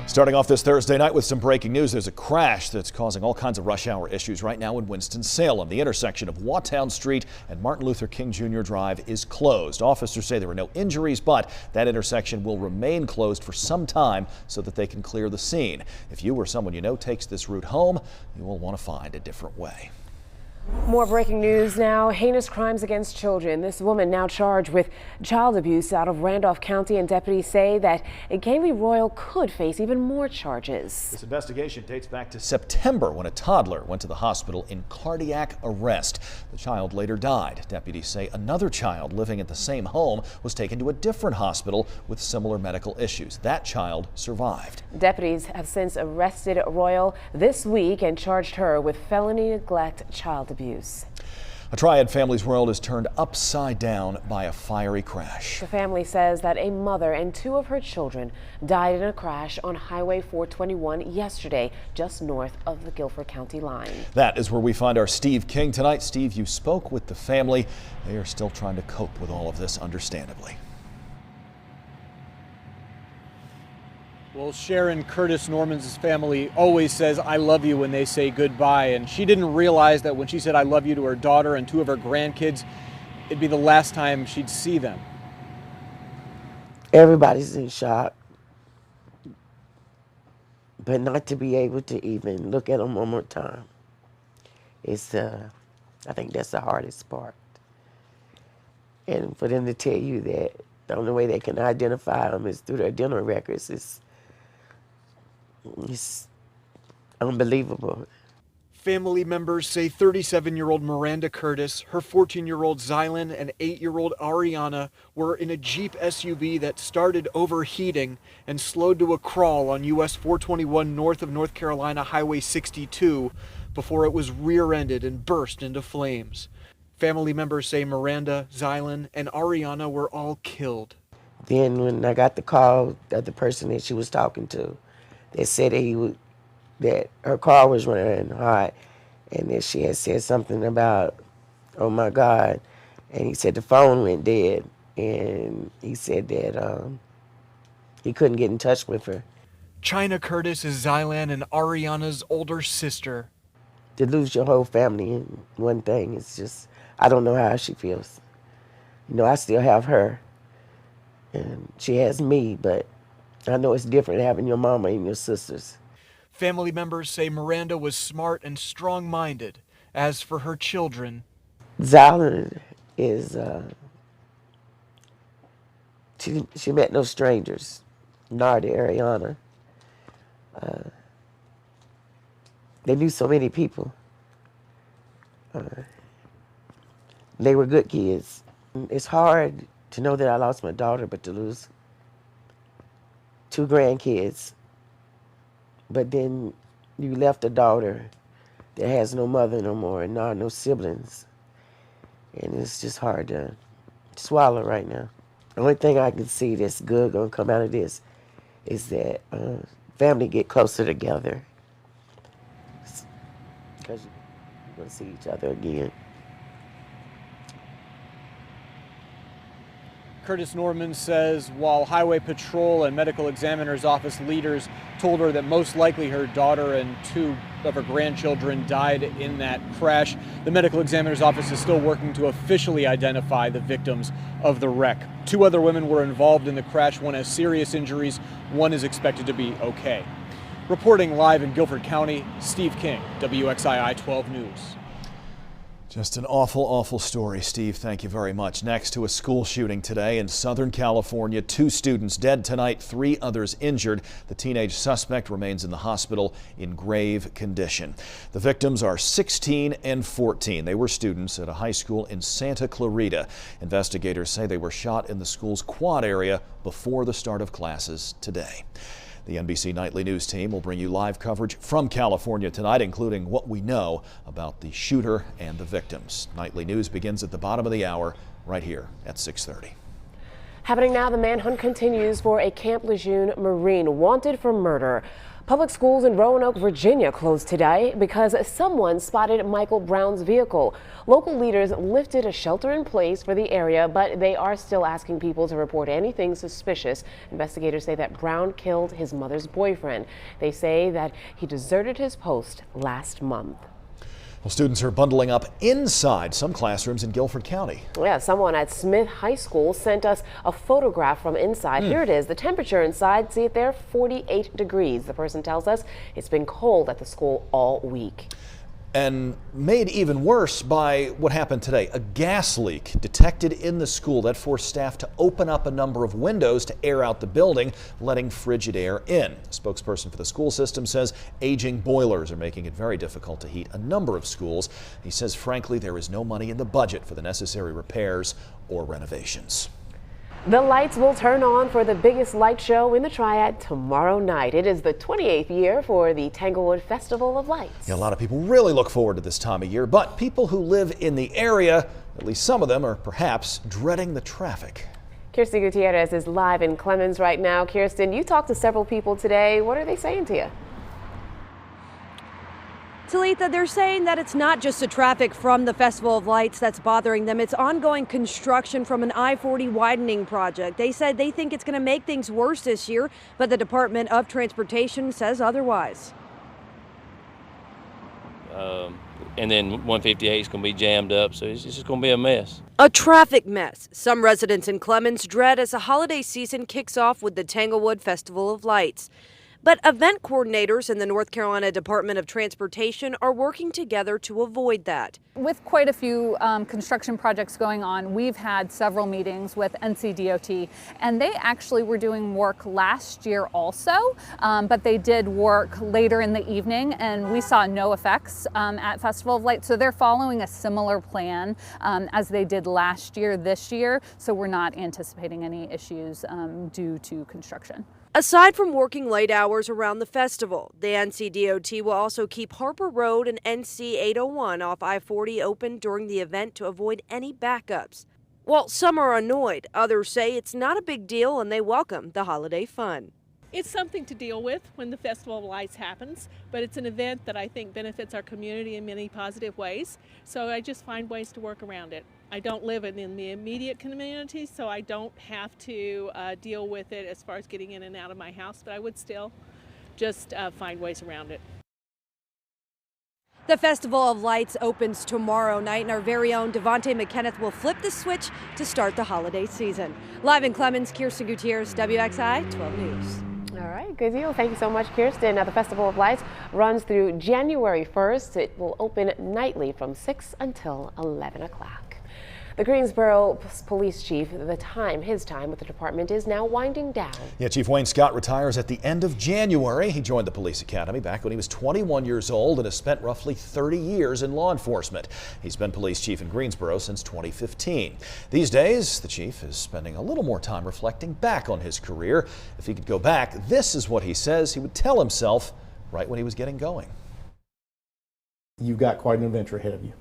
Starting off this Thursday night with some breaking news. There's a crash that's causing all kinds of rush hour issues right now in Winston-Salem. The intersection of Waughtown Street and Martin Luther King Jr. Drive is closed. Officers say there were no injuries, but that intersection will remain closed for some time so that they can clear the scene. If you or someone you know takes this route home, you will want to find a different way. More breaking news now. Heinous crimes against children. This woman now charged with child abuse out of Randolph County, and deputies say that Kaylee Royal could face even more charges. This investigation dates back to September when a toddler went to the hospital in cardiac arrest. The child later died. Deputies say another child living at the same home was taken to a different hospital with similar medical issues. That child survived. Deputies have since arrested Royal this week and charged her with felony neglect child abuse. A Triad family's world is turned upside down by a fiery crash. The family says that a mother and two of her children died in a crash on Highway 421 yesterday, just north of the Guilford County line. That is where we find our Steve King tonight. Steve, you spoke with the family. They are still trying to cope with all of this, understandably. Well, Sharon Curtis Norman's family always says, "I love you" when they say goodbye. And she didn't realize that when she said "I love you" to her daughter and two of her grandkids, it'd be the last time she'd see them. Everybody's in shock. But not to be able to even look at them one more time. It's, I think that's the hardest part. And for them to tell you that the only way they can identify them is through their dental records it's unbelievable. Family members say 37-year-old Miranda Curtis, her 14-year-old Zylan, and 8-year-old Ariana were in a Jeep SUV that started overheating and slowed to a crawl on US 421 north of North Carolina Highway 62 before it was rear-ended and burst into flames. Family members say Miranda, Zylan, and Ariana were all killed. Then when I got the call of the person that she was talking to, they said that her car was running hot, and that she had said something about, "Oh my God," and he said the phone went dead, and he said that he couldn't get in touch with her. China Curtis is Zylan and Ariana's older sister. To lose your whole family in one thing, it's just, I don't know how she feels. You know, I still have her, and she has me, but I know it's different having your mama and your sisters. Family members say Miranda was smart and strong-minded. As for her children, Zylan is, she met no strangers, nor did Ariana. They knew so many people. They were good kids. It's hard to know that I lost my daughter, but to lose two grandkids. But then you left a daughter that has no mother no more and no siblings. And it's just hard to swallow right now. The only thing I can see that's good gonna come out of this is that family get closer together. Because you're gonna see each other again. Curtis Norman says while Highway Patrol and Medical Examiner's Office leaders told her that most likely her daughter and two of her grandchildren died in that crash, the Medical Examiner's Office is still working to officially identify the victims of the wreck. Two other women were involved in the crash. One has serious injuries. One is expected to be okay. Reporting live in Guilford County, Steve King, WXII 12 News. Just an awful, awful story, Steve. Thank you very much. Next to a school shooting today in Southern California. 2 students dead tonight, 3 others injured. The teenage suspect remains in the hospital in grave condition. The victims are 16 and 14. They were students at a high school in Santa Clarita. Investigators say they were shot in the school's quad area before the start of classes today. The NBC Nightly News team will bring you live coverage from California tonight, including what we know about the shooter and the victims. Nightly News begins at the bottom of the hour right here at 6:30. Happening now, the manhunt continues for a Camp Lejeune Marine wanted for murder. Public schools in Roanoke, Virginia closed today because someone spotted Michael Brown's vehicle. Local leaders lifted a shelter in place for the area, but they are still asking people to report anything suspicious. Investigators say that Brown killed his mother's boyfriend. They say that he deserted his post last month. Well, students are bundling up inside some classrooms in Guilford County. Yeah, someone at Smith High School sent us a photograph from inside. Here it is. The temperature inside, see it there, 48 degrees. The person tells us it's been cold at the school all week. And made even worse by what happened today. A gas leak detected in the school that forced staff to open up a number of windows to air out the building, letting frigid air in. A spokesperson for the school system says aging boilers are making it very difficult to heat a number of schools. He says, frankly, there is no money in the budget for the necessary repairs or renovations. The lights will turn on for the biggest light show in the Triad tomorrow night. It is the 28th year for the Tanglewood Festival of Lights. Yeah, a lot of people really look forward to this time of year, but people who live in the area, at least some of them, are perhaps dreading the traffic. Kirsten Gutierrez is live in Clemens right now. Kirsten, you talked to several people today. What are they saying to you? Talitha, they're saying that it's not just the traffic from the Festival of Lights that's bothering them. It's ongoing construction from an I-40 widening project. They said they think it's going to make things worse this year, but the Department of Transportation says otherwise. And then 158 is going to be jammed up, so it's just going to be a mess. A traffic mess. Some residents in Clemens dread as the holiday season kicks off with the Tanglewood Festival of Lights. But event coordinators in the North Carolina Department of Transportation are working together to avoid that. With quite a few construction projects going on, we've had several meetings with NCDOT, and they actually were doing work last year also, but they did work later in the evening, and we saw no effects at Festival of Lights. So they're following a similar plan as they did last year this year, so we're not anticipating any issues due to construction. Aside from working late hours around the festival, the NCDOT will also keep Harper Road and NC 801 off I-40 open during the event to avoid any backups. While some are annoyed, others say it's not a big deal and they welcome the holiday fun. It's something to deal with when the Festival of Lights happens, but it's an event that I think benefits our community in many positive ways, so I just find ways to work around it. I don't live in the immediate community, so I don't have to deal with it as far as getting in and out of my house, but I would still just find ways around it. The Festival of Lights opens tomorrow night, and our very own Devontae McKenneth will flip the switch to start the holiday season. Live in Clemens, Kirsten Gutierrez, WXI 12 News. All right, good deal. Thank you so much, Kirsten. Now, the Festival of Lights runs through January 1st. It will open nightly from 6 until 11 o'clock. The Greensboro police chief, his time with the department is now winding down. Yeah, Chief Wayne Scott retires at the end of January. He joined the police academy back when he was 21 years old and has spent roughly 30 years in law enforcement. He's been police chief in Greensboro since 2015. These days, the chief is spending a little more time reflecting back on his career. If he could go back, this is what he says he would tell himself right when he was getting going. You've got quite an adventure ahead of you.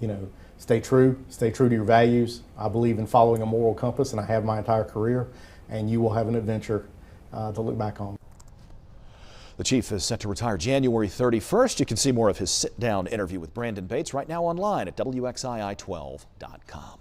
You know, stay true to your values. I believe in following a moral compass, and I have my entire career, and you will have an adventure to look back on. The chief is set to retire January 31st. You can see more of his sit-down interview with Brandon Bates right now online at WXII12.com.